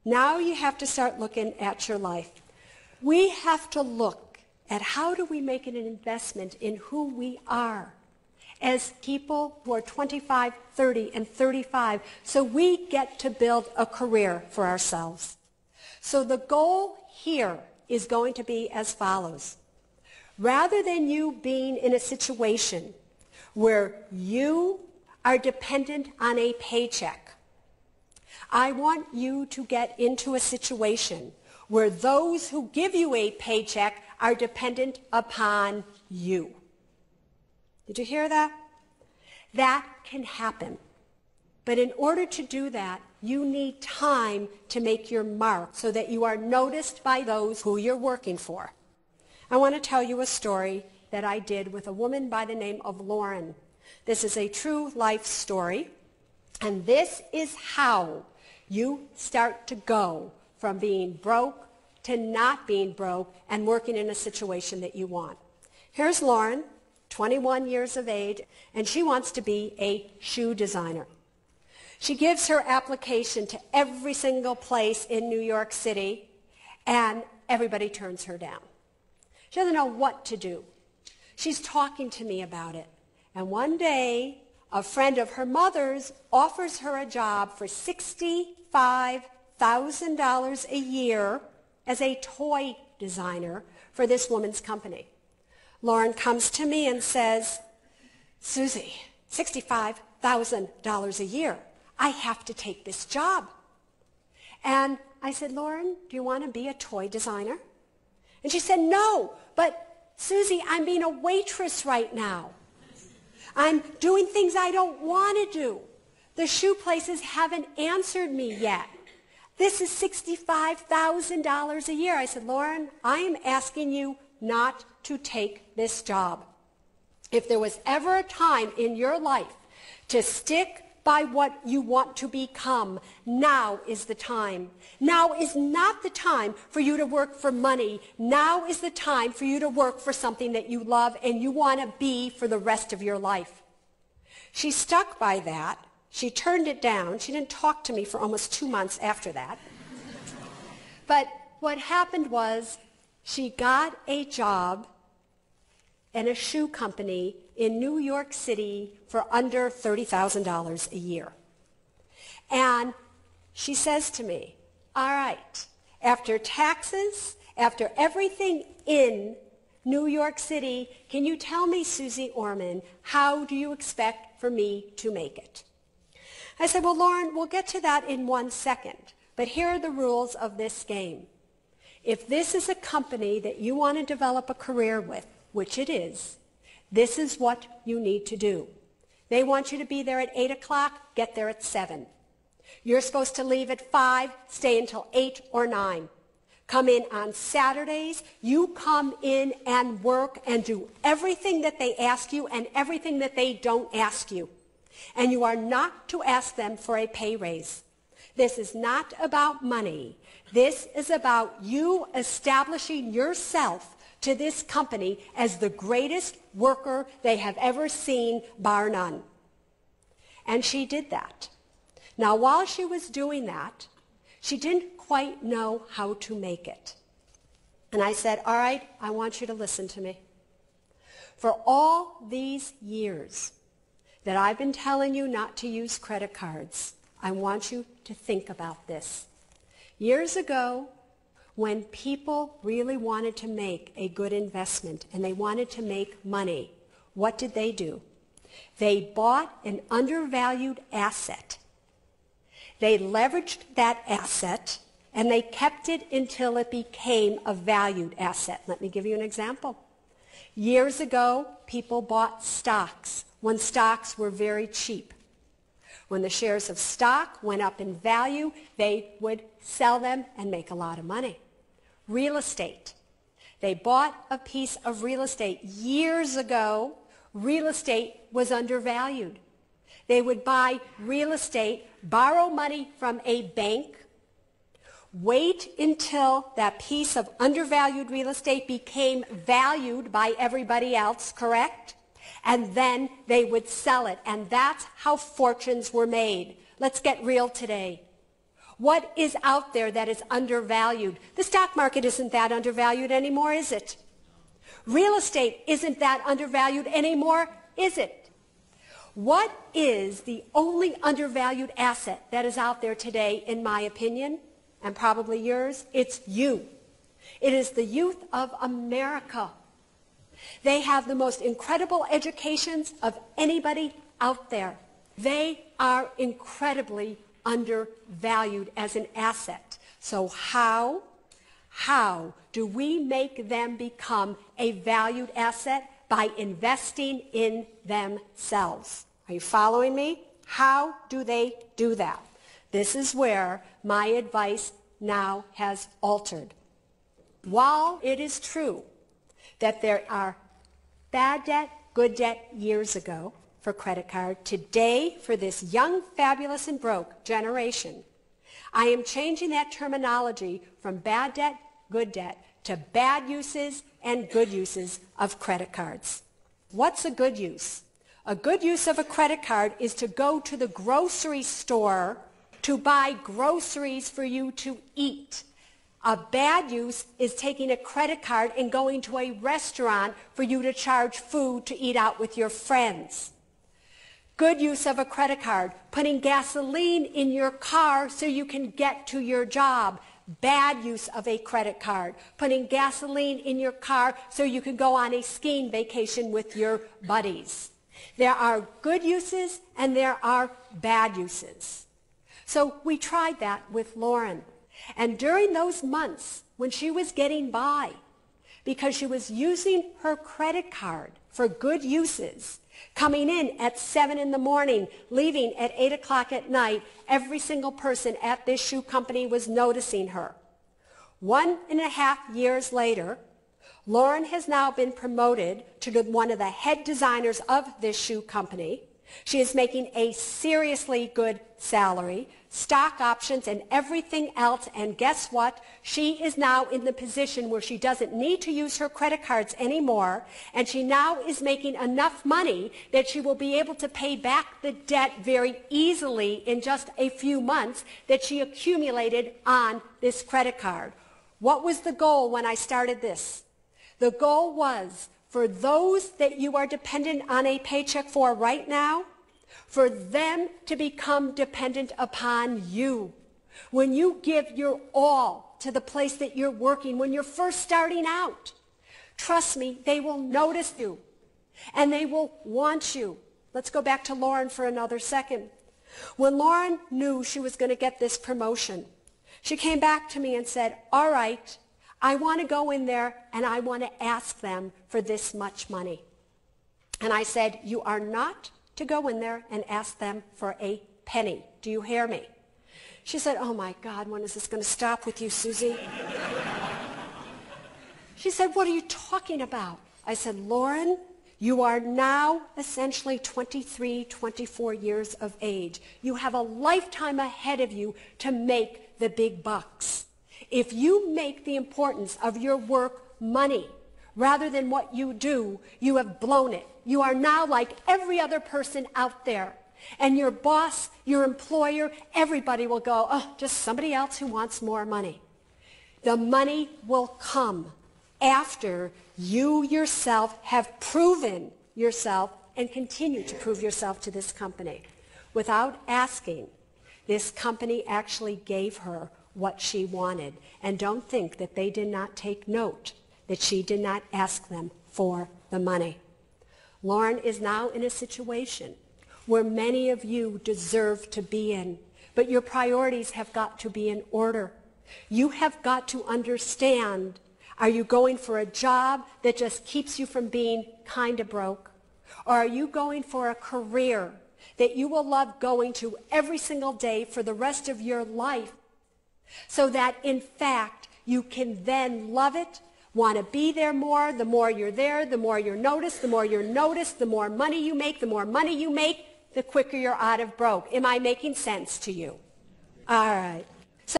Now you have to start looking at your life. We have to look at how do we make an investment in who we are as people who are 25, 30, and 35, so we get to build a career for ourselves. So the goal here is going to be as follows. Rather than you being in a situation where you are dependent on a paycheck, I want you to get into a situation where those who give you a paycheck are dependent upon you. Did you hear that? That can happen. But in order to do that, you need time to make your mark so that you are noticed by those who you're working for. I want to tell you a story that I did with a woman by the name of Lauren. This is a true life story, and this is how you start to go from being broke to not being broke and working in a situation that you want. Here's Lauren, 21 years of age, and she wants to be a shoe designer. She gives her application to every single place in New York City, and everybody turns her down. She doesn't know what to do. She's talking to me about it. And one day, a friend of her mother's offers her a job for $65,000 a year as a toy designer for this woman's company. Lauren comes to me and says, Susie, $65,000 a year. I have to take this job. And I said, Lauren, do you want to be a toy designer? And she said, no, but Susie, I'm being a waitress right now. I'm doing things I don't want to do. The shoe places haven't answered me yet. This is $65,000 a year. I said, Lauren, I am asking you not to take this job. If there was ever a time in your life to stick by what you want to become, now is the time. Now is not the time for you to work for money. Now is the time for you to work for something that you love and you want to be for the rest of your life. She stuck by that. She turned it down. She didn't talk to me for almost 2 months after that. But what happened was she got a job in a shoe company in New York City for under $30,000 a year. And she says to me, all right, after taxes, after everything in New York City, can you tell me, Suze Orman, how do you expect for me to make it? I said, well, Lauren, we'll get to that in 1 second, but here are the rules of this game. If this is a company that you want to develop a career with, which it is, this is what you need to do. They want you to be there at 8 o'clock, get there at 7. You're supposed to leave at 5, stay until 8 or 9. Come in on Saturdays. You come in and work and do everything that they ask you and everything that they don't ask you. And you are not to ask them for a pay raise. This is not about money. This is about you establishing yourself to this company as the greatest worker they have ever seen, bar none. And she did that. Now, while she was doing that, she didn't quite know how to make it. And I said, all right, I want you to listen to me. For all these years that I've been telling you not to use credit cards, I want you to think about this. Years ago, when people really wanted to make a good investment and they wanted to make money, what did they do? They bought an undervalued asset. They leveraged that asset and they kept it until it became a valued asset. Let me give you an example. Years ago, people bought stocks when stocks were very cheap. When the shares of stock went up in value, they would sell them and make a lot of money. Real estate. They bought a piece of real estate. Years ago, real estate was undervalued. They would buy real estate, borrow money from a bank, wait until that piece of undervalued real estate became valued by everybody else, correct? And then they would sell it. And that's how fortunes were made. Let's get real today. What is out there that is undervalued? The stock market isn't that undervalued anymore, is it? Real estate isn't that undervalued anymore, is it? What is the only undervalued asset that is out there today, in my opinion, and probably yours? It's you. It is the youth of America. They have the most incredible educations of anybody out there. They are incredibly undervalued as an asset. So how do we make them become a valued asset? By investing in themselves. Are you following me? How do they do that? This is where my advice now has altered. While it is true that there are bad debt, good debt years ago for credit card, today for this young, fabulous, and broke generation, I am changing that terminology from bad debt, good debt, to bad uses and good uses of credit cards. What's a good use? A good use of a credit card is to go to the grocery store to buy groceries for you to eat. A bad use is taking a credit card and going to a restaurant for you to charge food to eat out with your friends. Good use of a credit card, putting gasoline in your car so you can get to your job. Bad use of a credit card, putting gasoline in your car so you can go on a skiing vacation with your buddies. There are good uses and there are bad uses. So we tried that with Lauren. And during those months when she was getting by, because she was using her credit card for good uses, coming in at 7 in the morning, leaving at 8 o'clock at night, every single person at this shoe company was noticing her. 1.5 years later, Lauren has now been promoted to one of the head designers of this shoe company. She is making a seriously good salary, stock options, and everything else. And guess what? She is now in the position where she doesn't need to use her credit cards anymore, and she now is making enough money that she will be able to pay back the debt very easily in just a few months that she accumulated on this credit card. What was the goal when I started this? The goal was for those that you are dependent on a paycheck for right now, for them to become dependent upon you. When you give your all to the place that you're working, when you're first starting out, trust me, they will notice you and they will want you. Let's go back to Lauren for another second. When Lauren knew she was going to get this promotion, she came back to me and said, all right, I want to go in there and I want to ask them for this much money. And I said, you are not to go in there and ask them for a penny. Do you hear me? She said, oh my God, when is this going to stop with you, Susie? She said, what are you talking about? I said, Lauren, you are now essentially 23, 24 years of age. You have a lifetime ahead of you to make the big bucks. If you make the importance of your work money rather than what you do, you have blown it. You are now like every other person out there. And your boss, your employer, everybody will go, oh, just somebody else who wants more money. The money will come after you yourself have proven yourself and continue to prove yourself to this company. Without asking, this company actually gave her what she wanted. And don't think that they did not take note that she did not ask them for the money. Lauren is now in a situation where many of you deserve to be in, but your priorities have got to be in order. You have got to understand, are you going for a job that just keeps you from being kind of broke? Or are you going for a career that you will love going to every single day for the rest of your life, so that in fact you can then love it, want to be there more? The more you're there, the more you're noticed, the more you're noticed, the more money you make, the quicker you're out of broke. Am I making sense to you? All right.